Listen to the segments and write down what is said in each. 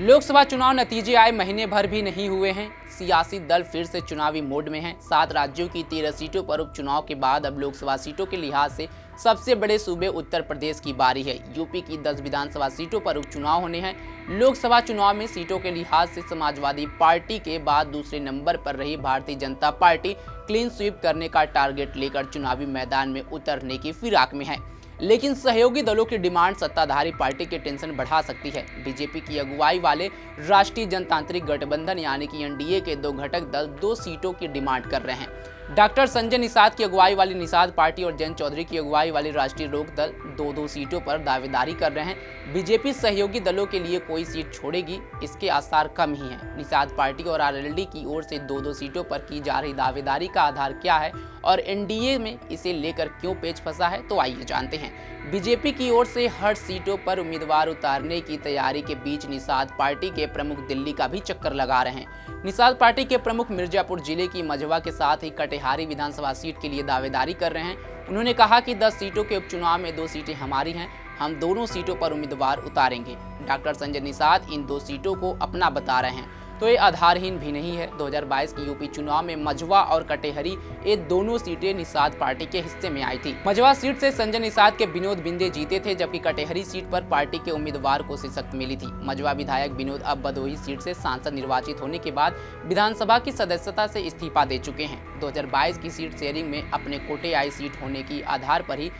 लोकसभा चुनाव नतीजे आए महीने भर भी नहीं हुए हैं। सियासी दल फिर से चुनावी मोड में हैं। 7 राज्यों की 13 सीटों पर उपचुनाव के बाद अब लोकसभा सीटों के लिहाज से सबसे बड़े सूबे उत्तर प्रदेश की बारी है। यूपी की 10 विधानसभा सीटों पर उपचुनाव होने हैं। लोकसभा चुनाव में सीटों के लिहाज से समाजवादी पार्टी के बाद दूसरे नंबर पर रही Bharatiya Janata party clean sweep करने का टारगेट लेकर चुनावी मैदान में उतरने की फिराक में है। लेकिन सहयोगी दलों की डिमांड सत्ताधारी पार्टी के टेंशन बढ़ा सकती है। बीजेपी की अगुवाई वाले राष्ट्रीय जनतांत्रिक गठबंधन यानी कि एनडीए के 2 घटक दल 2 सीटों की डिमांड कर रहे हैं। डॉक्टर संजय निषाद की अगुवाई वाली निषाद पार्टी और जयंत चौधरी की अगुवाई वाली राष्ट्रीय लोक दल 2-2 सीटों पर दावेदारी कर रहे हैं। बीजेपी सहयोगी दलों के लिए कोई सीट छोड़ेगी, इसके आसार कम ही हैं। निषाद पार्टी और आरएलडी की ओर से 2-2 सीटों पर की जा रही दावेदारी का आधार क्या है और एनडीए में इसे लेकर क्यों पेच फंसा है, तो आइए जानते हैं। बीजेपी की ओर से हर सीटों पर उम्मीदवार उतारने की तैयारी के बीच निषाद पार्टी के प्रमुख दिल्ली का भी चक्कर लगा रहे हैं। निषाद पार्टी के प्रमुख मिर्जापुर जिले की मझवा के साथ ही कटिहारी विधानसभा सीट के लिए दावेदारी कर रहे हैं। उन्होंने कहा कि 10 सीटों के उपचुनाव में 2 सीटें हमारी हैं, हम दोनों सीटों पर उम्मीदवार उतारेंगे। डॉक्टर संजय निषाद इन 2 सीटों को अपना बता रहे हैं, तो ये आधारहीन भी नहीं है। 2022 की यूपी चुनाव में मझवा और कटिहारी ये दोनों सीटें निषाद पार्टी के हिस्से में आई थी। मझवा सीट से संजय निषाद के विनोद बिंदे जीते थे, जबकि कटिहारी सीट पर पार्टी के उम्मीदवार को शिकस्त मिली थी। मझवा विधायक विनोद अब भदोही सीट से सांसद निर्वाचित होने के बाद विधानसभा की सदस्यता से इस्तीफा दे चुके हैं। 2022 की सीट शेयरिंग में अपने कोटे आई सीट होने की आधार पर ही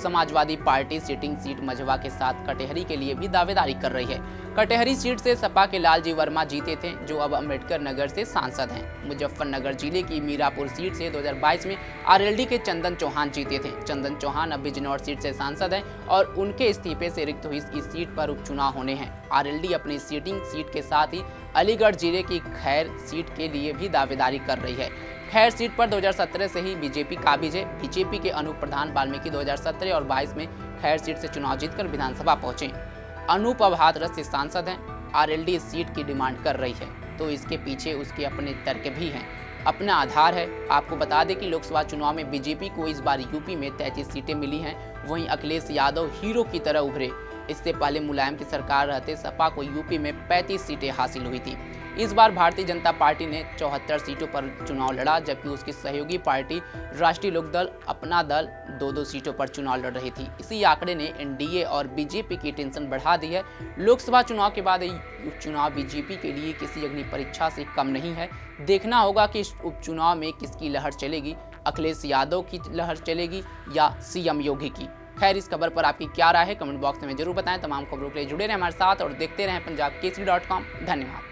Samajwadi party sitting seat Majhawan के साथ कटिहारी के लिए भी दावेदारी कर रही है। कटिहारी सीट से सपा के लालजी वर्मा जीते थे, जो अब अम्बेडकर नगर से सांसद हैं। मुजफ्फरनगर जिले की मीरापुर सीट से 2022 में आरएलडी के चंदन चौहान जीते थे। चंदन चौहान अब बिजनौर सीट से सांसद हैं और उनके इस्तीफे से रिक्त हुई इस सीट पर उपचुनाव होने हैं। आरएलडी अपनी सिटिंग सीट के साथ ही अलीगढ़ जिले की खैर सीट के लिए भी दावेदारी कर रही है। खैर सीट पर 2017 से ही बीजेपी काबिज है। बीजेपी के अनूप प्रधान वाल्मीकि 2017 और 22 में खैर सीट से चुनाव जीतकर विधानसभा पहुंचे। अनूप अब हाथरस से सांसद हैं। आरएलडी इस सीट की डिमांड कर रही है, तो इसके पीछे उसके अपने तर्क भी हैं, अपना आधार है। आपको बता दें कि लोकसभा चुनाव में बीजेपी को इस बार यूपी में 33 सीटें मिली हैं। वहीं अखिलेश यादव हीरो की तरह उभरे। इससे पहले मुलायम की सरकार रहते सपा को यूपी में 35 सीटें हासिल हुई थी। इस बार भारतीय जनता पार्टी ने 74 सीटों पर चुनाव लड़ा, जबकि उसकी सहयोगी पार्टी राष्ट्रीय लोक दल अपना दल 2-2 सीटों पर चुनाव लड़ रही थी। इसी आंकड़े ने एनडीए और बीजेपी की टेंशन बढ़ा दी है। लोकसभा चुनाव के बाद उपचुनाव बीजेपी के लिए किसी अग्नि परीक्षा से कम नहीं है। देखना होगा कि इस उपचुनाव में किसकी लहर चलेगी, अखिलेश यादव की लहर चलेगी या सीएम योगी की। खैर, इस खबर पर आपकी क्या राय है, कमेंट बॉक्स में जरूर बताएं। तमाम खबरों के लिए जुड़े रहें हमारे साथ और देखते रहें पंजाबकेसरी.com। धन्यवाद।